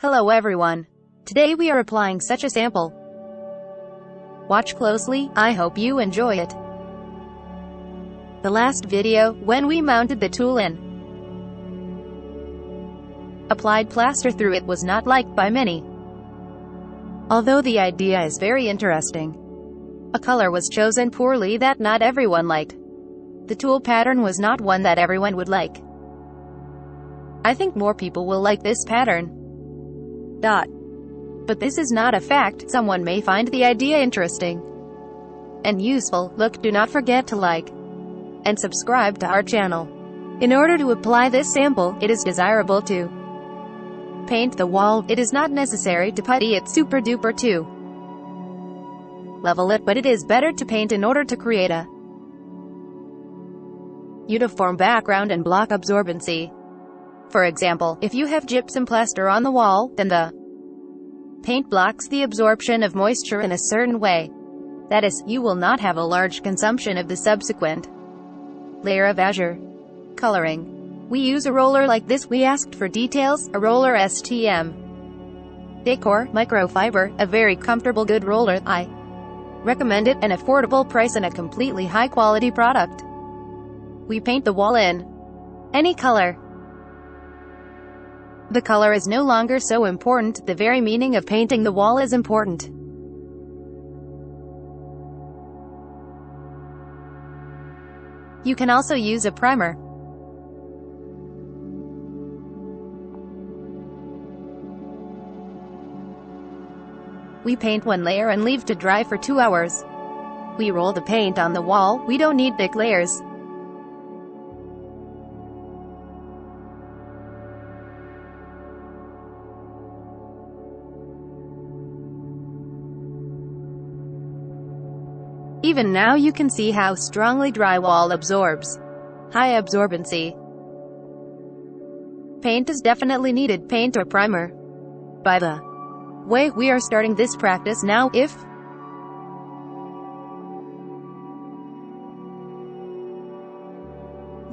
Hello everyone. Today we are applying such a sample. Watch closely, I hope you enjoy it. The last video, when we mounted the tool and applied plaster through it, was not liked by many. Although the idea is very interesting, a color was chosen poorly that not everyone liked. The tool pattern was not one that everyone would like. I think more people will like this pattern. But this is not a fact. Someone may find the idea interesting and useful. Look, do not forget to like and subscribe to our channel. In order to apply this sample, it is desirable to paint the wall. It is not necessary to putty it super duper to level it, but it is better to paint in order to create a uniform background and block absorbency. For example, if you have gypsum plaster on the wall, then the paint blocks the absorption of moisture in a certain way. That is, you will not have a large consumption of the subsequent layer of azure coloring. We use a roller like this. We asked for details. A roller Stm Decor microfiber, a very comfortable good roller. I recommend it, an affordable price and a completely high quality product. We paint the wall in any color. The color is no longer so important. The very meaning of painting the wall is important. You can also use a primer. We paint one layer and leave to dry for 2 hours. We roll the paint on the wall. We don't need thick layers. Even now you can see how strongly drywall absorbs. High absorbency. Paint is definitely needed, paint or primer. By the way, we are starting this practice now. If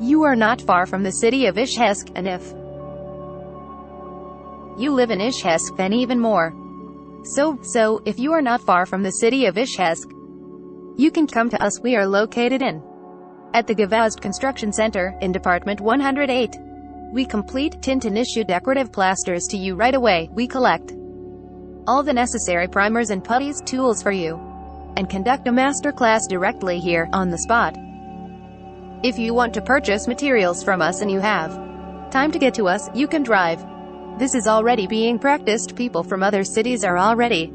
you are not far from the city of Izhevsk, and if you live in Izhevsk, then even more. So, if you are not far from the city of Izhevsk, you can come to us. We are located at the Gvozd Construction Center, in Department 108. We complete tint and issue decorative plasters to you right away. We collect all the necessary primers and putties, tools for you, and conduct a master class directly here, on the spot. If you want to purchase materials from us and you have time to get to us, you can drive. This is already being practiced. People from other cities are already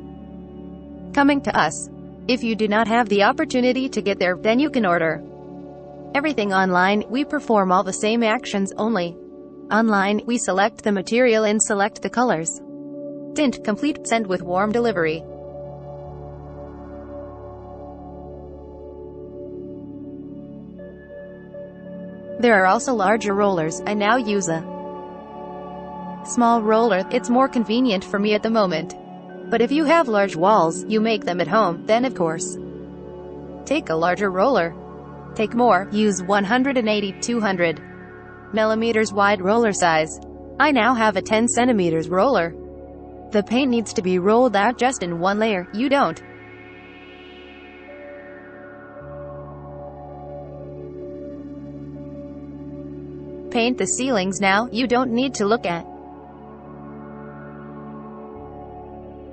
coming to us. If you do not have the opportunity to get there, then you can order everything online. We perform all the same actions, only online. We select the material and select the colors. Tint complete, send with warm delivery. There are also larger rollers. I now use a small roller. It's more convenient for me at the moment. But if you have large walls, you make them at home, then of course take a larger roller. Take more, use 180-200 millimeters wide roller size. I now have a 10 centimeters roller. The paint needs to be rolled out just in one layer. You don't paint the ceilings now. You don't need to look at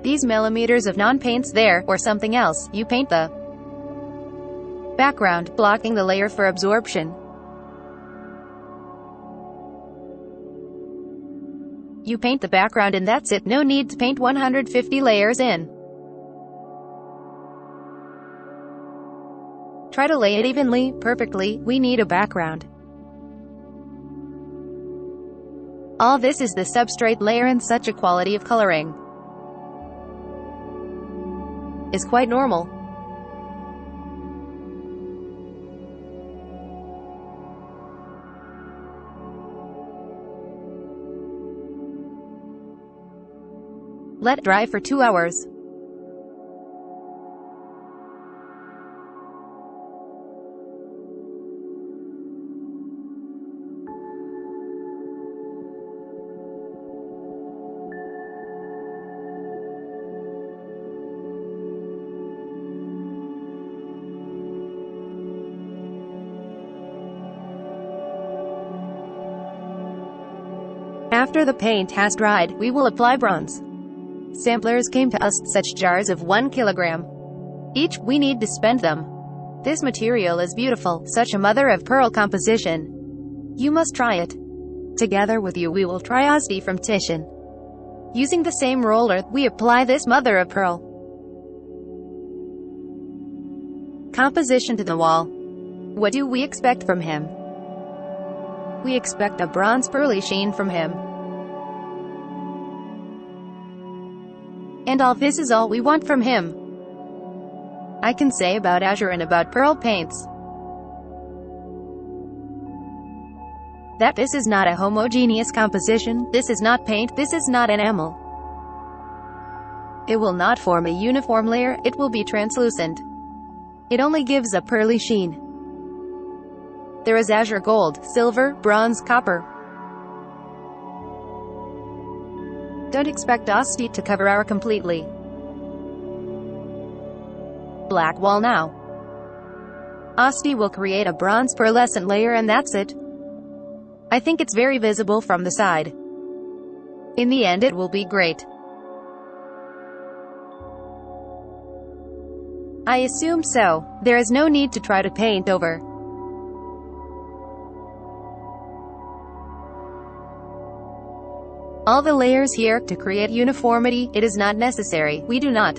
these millimeters of non-paints there, or something else. You paint the background, blocking the layer for absorption. You paint the background and that's it. No need to paint 150 layers in. Try to lay it evenly, perfectly. We need a background. All this is the substrate layer, and such a quality of coloring is quite normal. Let dry for 2 hours. After the paint has dried, we will apply bronze. Samplers came to us, such jars of 1 kilogram. Each, we need to spend them. This material is beautiful, such a mother-of-pearl composition. You must try it. Together with you we will try Asti from Titian. Using the same roller, we apply this mother-of-pearl composition to the wall. What do we expect from him? We expect a bronze pearly sheen from him. And all this is all we want from him. I can say about azure and about pearl paints that this is not a homogeneous composition, this is not paint, this is not enamel. It will not form a uniform layer, it will be translucent. It only gives a pearly sheen. There is azure gold, silver, bronze, copper. Don't expect Asti to cover our completely black wall now. Asti will create a bronze pearlescent layer and that's it. I think it's very visible from the side. In the end it will be great. I assume so. There is no need to try to paint over. All the layers here to create uniformity. It is not necessary. We do not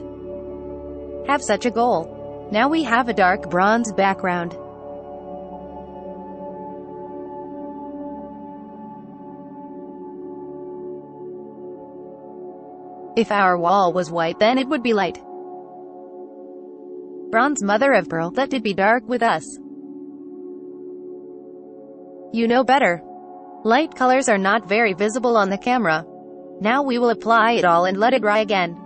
have such a goal. Now we have a dark bronze background. If our wall was white, then it would be light bronze mother of pearl. Let it be dark with us. You know better. Light colors are not very visible on the camera. Now we will apply it all and let it dry again.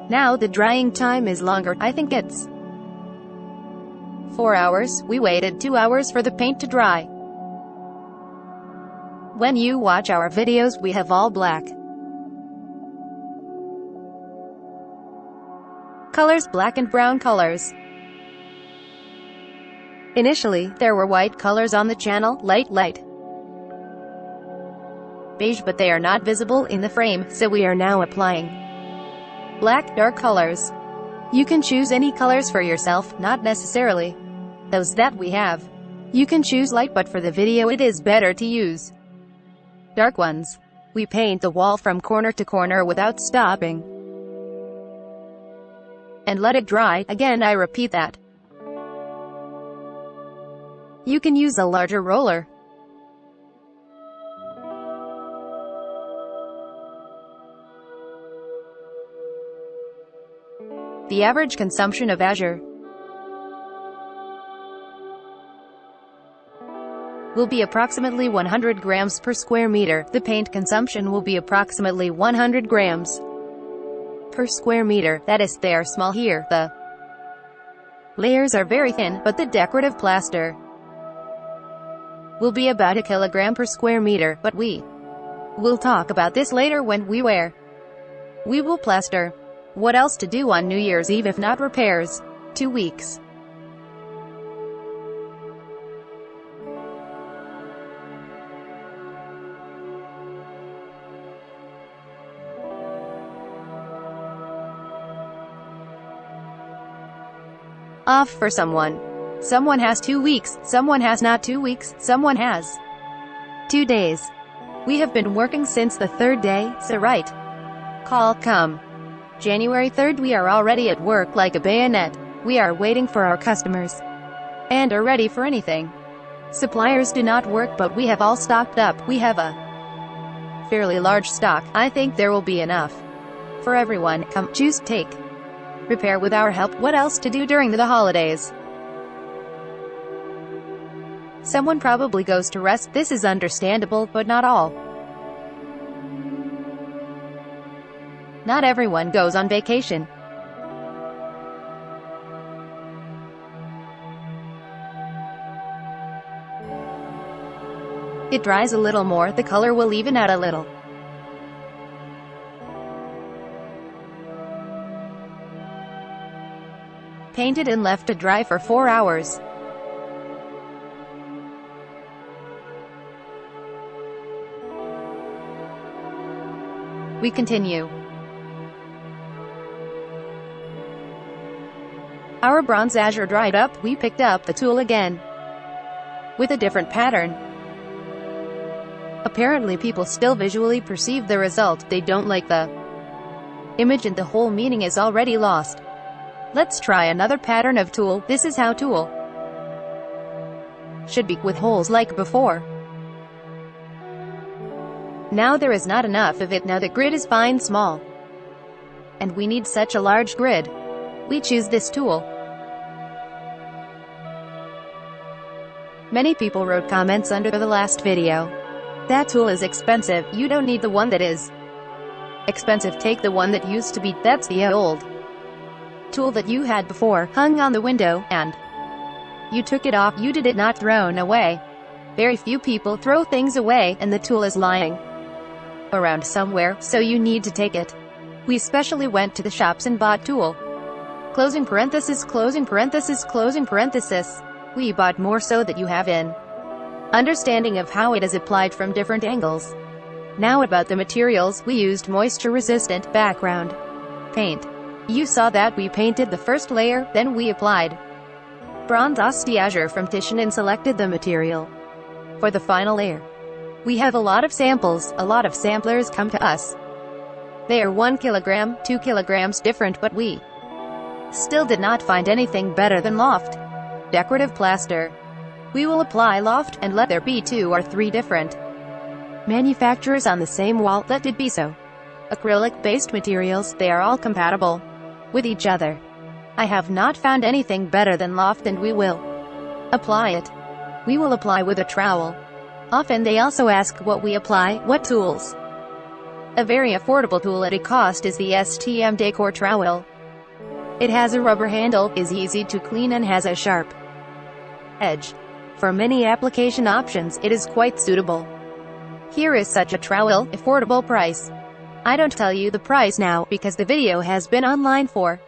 Now the drying time is longer. I think it's 4 hours. We waited 2 hours for the paint to dry. When you watch our videos, we have all black colors, black and brown colors. Initially, there were white colors on the channel, light, beige, but they are not visible in the frame, so we are now applying black, dark colors. You can choose any colors for yourself, not necessarily those that we have. You can choose light, but for the video it is better to use dark ones. We paint the wall from corner to corner without stopping and let it dry. Again, I repeat that. You can use a larger roller. The average consumption of azure will be approximately 100 grams per square meter. The paint consumption will be approximately 100 grams per square meter. That is, they are small here. The layers are very thin, but the decorative plaster will be about 1 kilogram per square meter, but we will talk about this later when we will plaster. What else to do on New Year's Eve if not repairs? 2 weeks. Off for someone. Someone has 2 weeks, someone has not 2 weeks, someone has 2 days. We have been working since the 3rd day, so right. Call come January 3rd we are already at work like a bayonet. We are waiting for our customers and are ready for anything. Suppliers do not work, but we have all stocked up. We have a fairly large stock. I think there will be enough for everyone. Come, choose, take. Repair with our help. What else to do during the holidays? Someone probably goes to rest. This is understandable, but not all. Not everyone goes on vacation. It dries a little more, the color will even out a little. Painted and left to dry for 4 hours. We continue. Our bronze azure dried up, we picked up the tool again, with a different pattern. Apparently people still visually perceive the result, they don't like the image and the whole meaning is already lost. Let's try another pattern of tool. This is how tool should be, with holes like before. Now there is not enough of it, now the grid is fine small, and we need such a large grid. We choose this tool. Many people wrote comments under the last video. That tool is expensive, you don't need the one that is expensive, take the one that used to be, that's the old tool that you had before, hung on the window, and you took it off, you did it, not thrown away. Very few people throw things away, and the tool is lying around somewhere, so you need to take it. We specially went to the shops and bought tool. Closing parenthesis, closing parenthesis, closing parenthesis. We bought more so that you have an understanding of how it is applied from different angles. Now about the materials, we used moisture-resistant background paint. You saw that we painted the first layer, then we applied bronze azure from Titian and selected the material for the final layer. We have a lot of samples, a lot of samplers come to us. They are 1 kilogram, 2 kilograms different, but we still did not find anything better than loft decorative plaster. We will apply loft, and let there be 2 or 3 different manufacturers on the same wall, let it be so. Acrylic-based materials, they are all compatible with each other. I have not found anything better than loft, and we will apply it. We will apply with a trowel. Often they also ask what we apply, what tools. A very affordable tool at a cost is the Stm Decor Trowel. It has a rubber handle, is easy to clean, and has a sharp edge. For many application options, it is quite suitable. Here is such a trowel, affordable price. I don't tell you the price now, because the video has been online for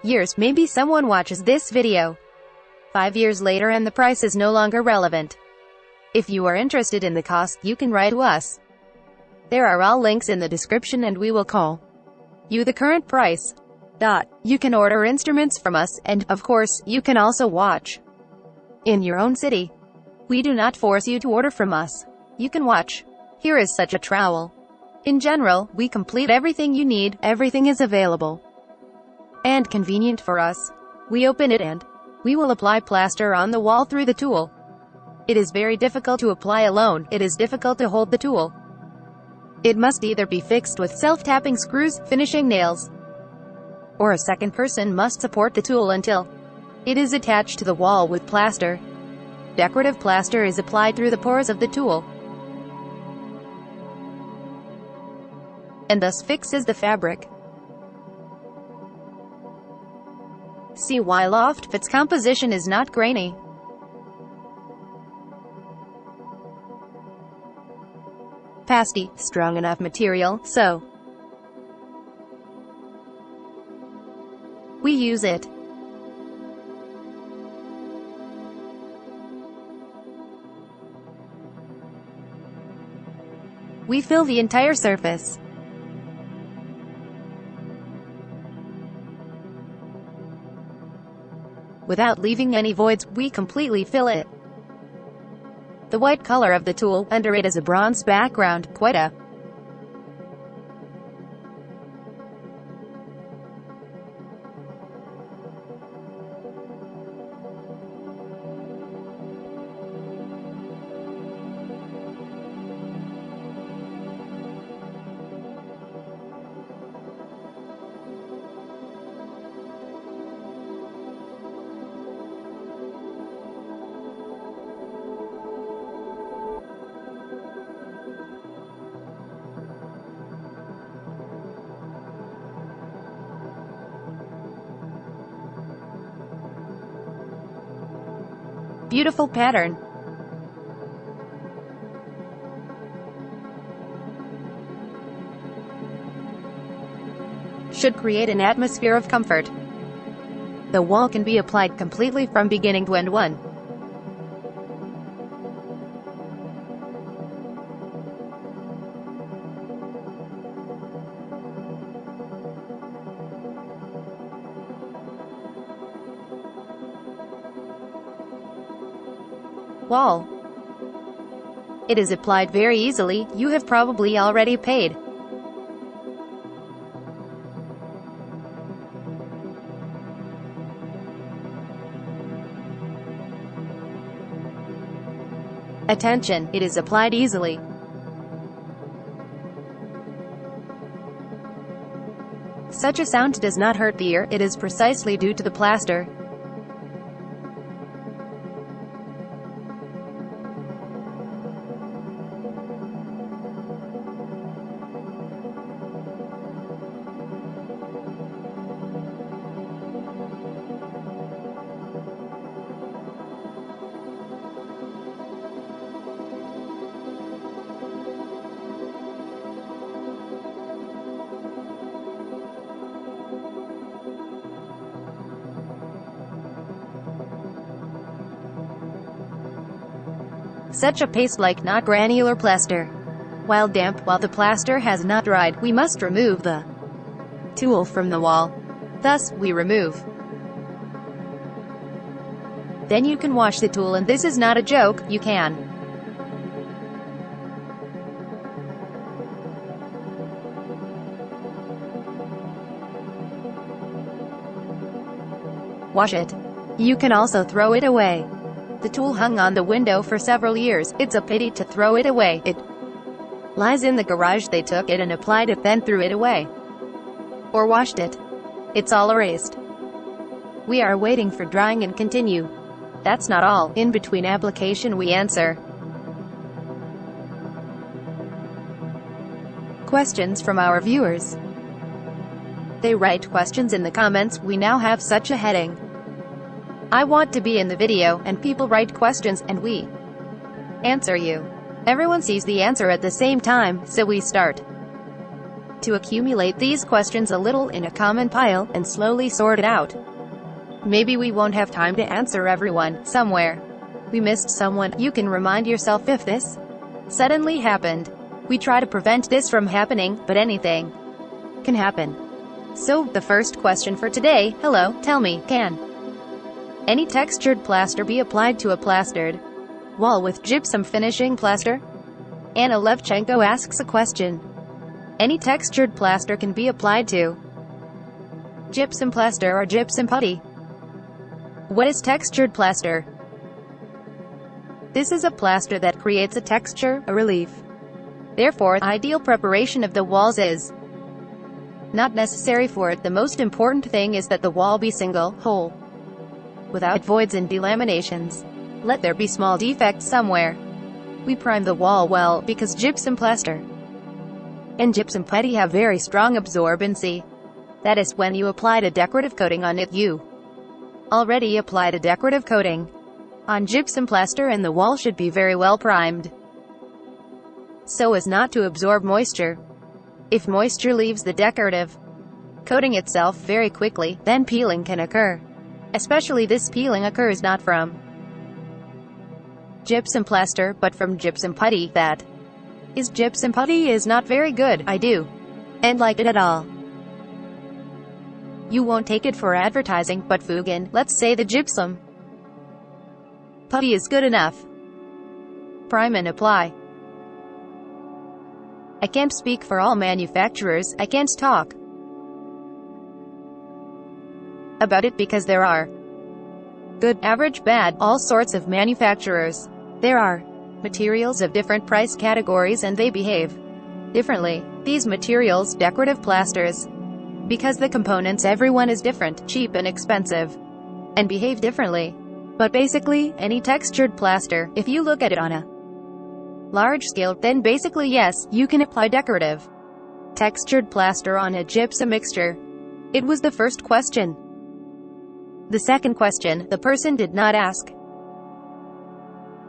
years. Maybe someone watches this video 5 years later and the price is no longer relevant. If you are interested in the cost, you can write to us. There are all links in the description and we will call you the current price. You can order instruments from us, and, of course, you can also watch in your own city. We do not force you to order from us. You can watch. Here is such a trowel. In general, we complete everything you need, everything is available and convenient for us. We open it and we will apply plaster on the wall through the tool. It is very difficult to apply alone, it is difficult to hold the tool. It must either be fixed with self-tapping screws, finishing nails, or a second person must support the tool until it is attached to the wall with plaster. Decorative plaster is applied through the pores of the tool, and thus fixes the fabric. See why loft fits composition is not grainy. Pasty, strong enough material, so we use it. We fill the entire surface. Without leaving any voids, we completely fill it. The white color of the tool, under it is a bronze background, quite a beautiful pattern. Should create an atmosphere of comfort. The wall can be applied completely from beginning to end. One. wall. It is applied very easily, you have probably already paid. Attention, it is applied easily. Such a sound does not hurt the ear, it is precisely due to the plaster. Such a paste-like not granular plaster. While damp, while the plaster has not dried, we must remove the tulle from the wall. Thus, we remove. Then you can wash the tulle, and this is not a joke, you can. Wash it. You can also throw it away. The tulle hung on the window for several years, it's a pity to throw it away. It lies in the garage. They took it and applied it, then threw it away. Or washed it. It's all erased. We are waiting for drying and continue. That's not all. In between application we answer questions from our viewers. They write questions in the comments. We now have such a heading. I want to be in the video, and people write questions, and we answer you. Everyone sees the answer at the same time, so we start to accumulate these questions a little in a common pile, and slowly sort it out. Maybe we won't have time to answer everyone. Somewhere we missed someone. You can remind yourself if this suddenly happened. We try to prevent this from happening, but anything can happen. So, the first question for today, hello, tell me, can any textured plaster be applied to a plastered wall with gypsum finishing plaster? Anna Levchenko asks a question. Any textured plaster can be applied to gypsum plaster or gypsum putty. What is textured plaster? This is a plaster that creates a texture, a relief. Therefore, ideal preparation of the walls is not necessary for it. The most important thing is that the wall be single, whole, without voids and delaminations. Let there be small defects somewhere. We prime the wall well, because gypsum plaster and gypsum putty have very strong absorbency. That is, when you applied a decorative coating on it, you already applied a decorative coating on gypsum plaster, and the wall should be very well primed so as not to absorb moisture. If moisture leaves the decorative coating itself very quickly, then peeling can occur. Especially this peeling occurs not from gypsum plaster, but from gypsum putty. That is, gypsum putty is not very good, I do and like it at all. You won't take it for advertising, but Fugan, let's say the gypsum putty is good enough. Prime and apply. I can't speak for all manufacturers, I can't talk about it because there are good, average, bad, all sorts of manufacturers. There are materials of different price categories and they behave differently. These materials, decorative plasters, because the components, everyone is different, cheap and expensive, and behave differently. But basically, any textured plaster, if you look at it on a large scale, then basically yes, you can apply decorative textured plaster on a gypsum mixture. It was the first question. The second question, the person did not ask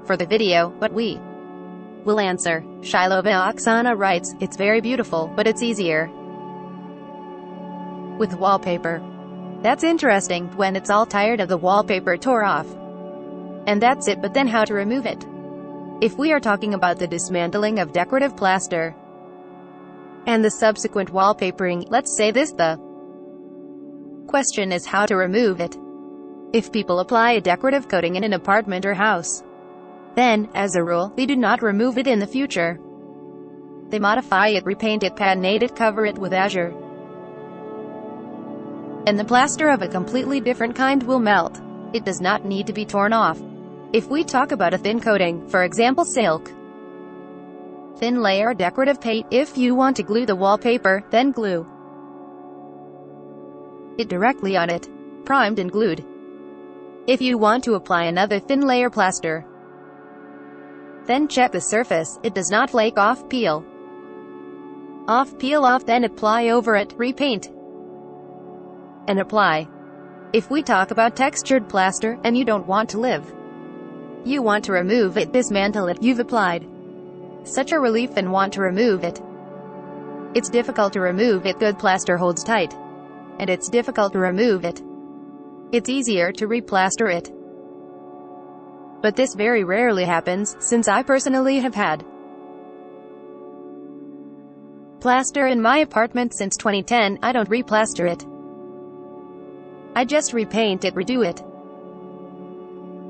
for the video, but we will answer. Shilova Oksana writes, it's very beautiful, but it's easier with wallpaper. That's interesting, when it's all tired of the wallpaper tore off. And that's it, but then how to remove it? If we are talking about the dismantling of decorative plaster and the subsequent wallpapering, let's say this, the question is how to remove it. If people apply a decorative coating in an apartment or house, Then, as a rule, they do not remove it in the future. They modify it, repaint it, patinate it, cover it with azure. And the plaster of a completely different kind will melt. It does not need to be torn off. If we talk about a thin coating, for example silk, thin layer decorative paint, if you want to glue the wallpaper, then glue it directly on it, primed and glued. If you want to apply another thin layer plaster, then check the surface, it does not flake off, peel off, then apply over it, repaint, and apply. If we talk about textured plaster, and you don't want to you want to remove it, dismantle it, you've applied such a relief and want to remove it. It's difficult to remove it, good plaster holds tight. And it's difficult to remove it. It's easier to replaster it. But this very rarely happens, since I personally have had plaster in my apartment since 2010, I don't replaster it. I just repaint it, redo it.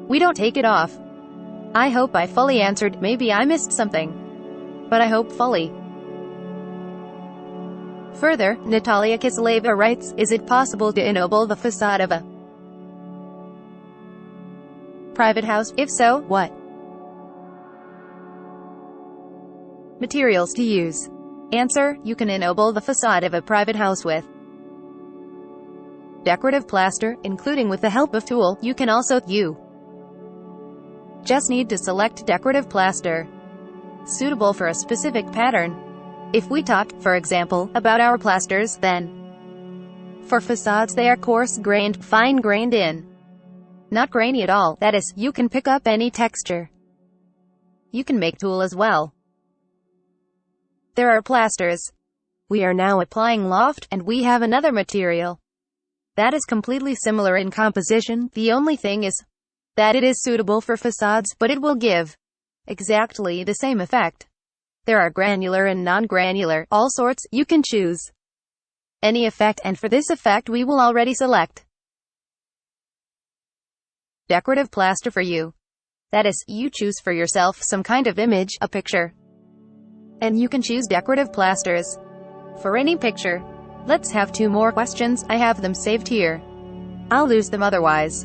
We don't take it off. I hope I fully answered, maybe I missed something. But I hope fully. Further, Natalia Kisleva writes, is it possible to ennoble the facade of a private house? If so, what materials to use? Answer, you can ennoble the facade of a private house with decorative plaster, including with the help of TULLE. You can also, you just need to select decorative plaster suitable for a specific pattern. If we talk, for example, about our plasters, then for facades they are coarse-grained, fine-grained in. Not grainy at all, that is, you can pick up any texture. You can make tulle as well. There are plasters. We are now applying loft, and we have another material that is completely similar in composition. The only thing is that it is suitable for facades, but it will give exactly the same effect. There are granular and non-granular, all sorts, you can choose any effect, and for this effect we will already select decorative plaster for you. That is, you choose for yourself some kind of image, a picture, and you can choose decorative plasters for any picture. Let's have 2 more questions, I have them saved here. I'll lose them otherwise.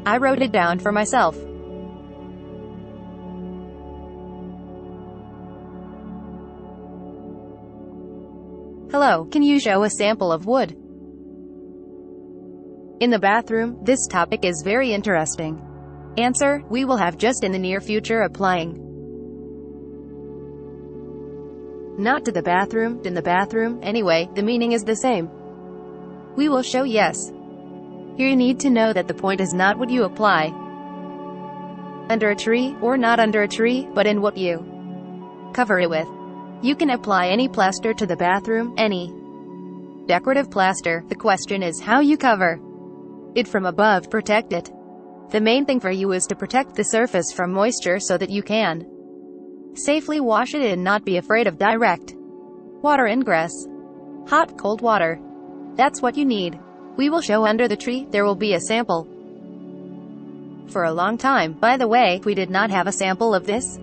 I wrote it down for myself. Hello, can you show a sample of wood in the bathroom? This topic is very interesting. Answer, we will have just in the near future applying not to the bathroom, in the bathroom, anyway, the meaning is the same. We will show yes. Here you need to know that the point is not what you apply under a tree, or not under a tree, but in what you cover it with. You can apply any plaster to the bathroom, any decorative plaster. The question is how you cover it from above, protect it. The main thing for you is to protect the surface from moisture so that you can safely wash it and not be afraid of direct water ingress. Hot, cold water. That's what you need. We will show under the tree, there will be a sample. For a long time, by the way, we did not have a sample of this.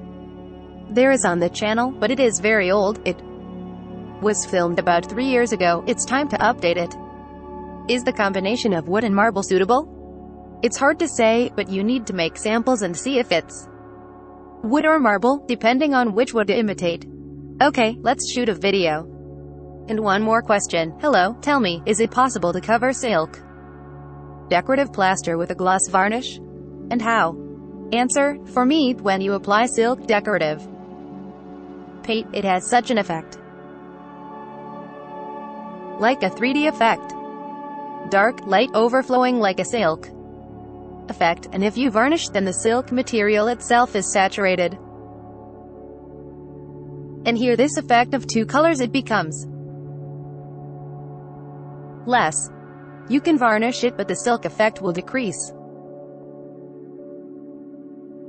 There is on the channel, but it is very old. It was filmed about 3 years ago. It's time to update it. Is the combination of wood and marble suitable? It's hard to say, but you need to make samples and see if it's wood or marble, depending on which wood to imitate. Okay, let's shoot a video. And one more question. Hello, tell me, is it possible to cover silk decorative plaster with a gloss varnish? And how? Answer, for me, when you apply silk decorative paint, it has such an effect. Like a 3D effect. Dark, light, overflowing like a silk effect, and if you varnish, then the silk material itself is saturated. And here this effect of 2 colors, it becomes less. You can varnish it, but the silk effect will decrease.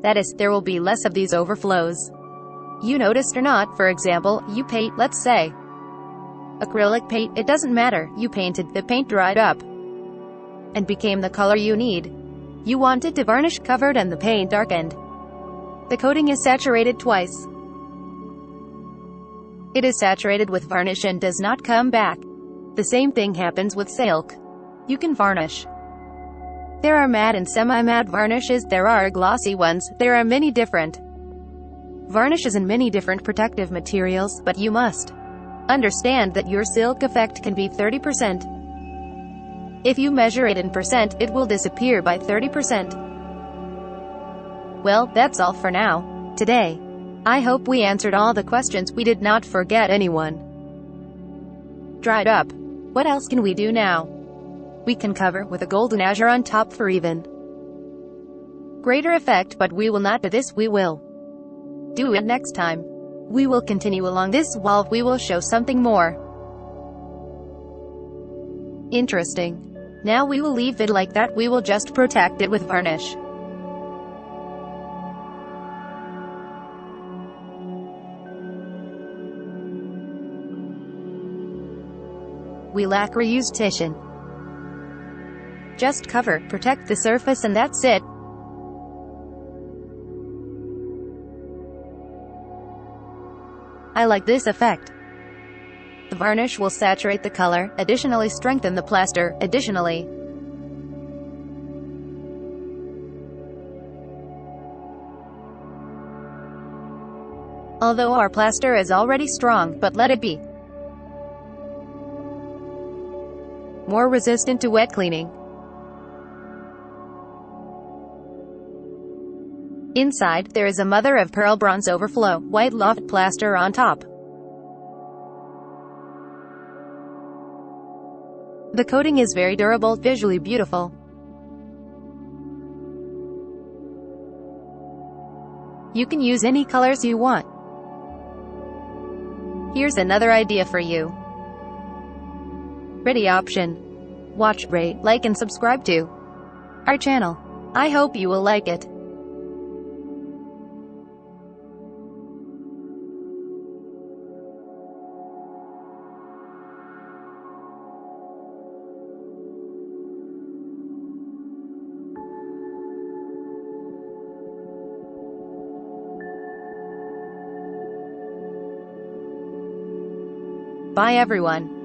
That is, there will be less of these overflows. You noticed or not, for example, you paint, let's say, acrylic paint, it doesn't matter, you painted, the paint dried up and became the color you need. You wanted to varnish, covered, and the paint darkened. The coating is saturated twice. It is saturated with varnish and does not come back. The same thing happens with silk. You can varnish. There are matte and semi-matte varnishes, there are glossy ones, there are many different varnishes and many different protective materials, but you must understand that your silk effect can be 30%. If you measure it in percent, it will disappear by 30%. Well, that's all for now. Today. I hope we answered all the questions, we did not forget anyone. Dried up. What else can we do now? We can cover with a golden azure on top for even greater effect, but we will not do this, we will do it next time. We will continue along this wall, we will show something more interesting. Now we will leave it like that, we will just protect it with varnish. We lack reused tissue. Just cover, protect the surface and that's it. I like this effect. The varnish will saturate the color, additionally strengthen the plaster, additionally although our plaster is already strong, but let it be more resistant to wet cleaning. Inside, there is a mother of pearl bronze overflow, white loft plaster on top. The coating is very durable, visually beautiful. You can use any colors you want. Here's another idea for you. Ready option. Watch, rate, like and subscribe to our channel. I hope you will like it. Bye everyone.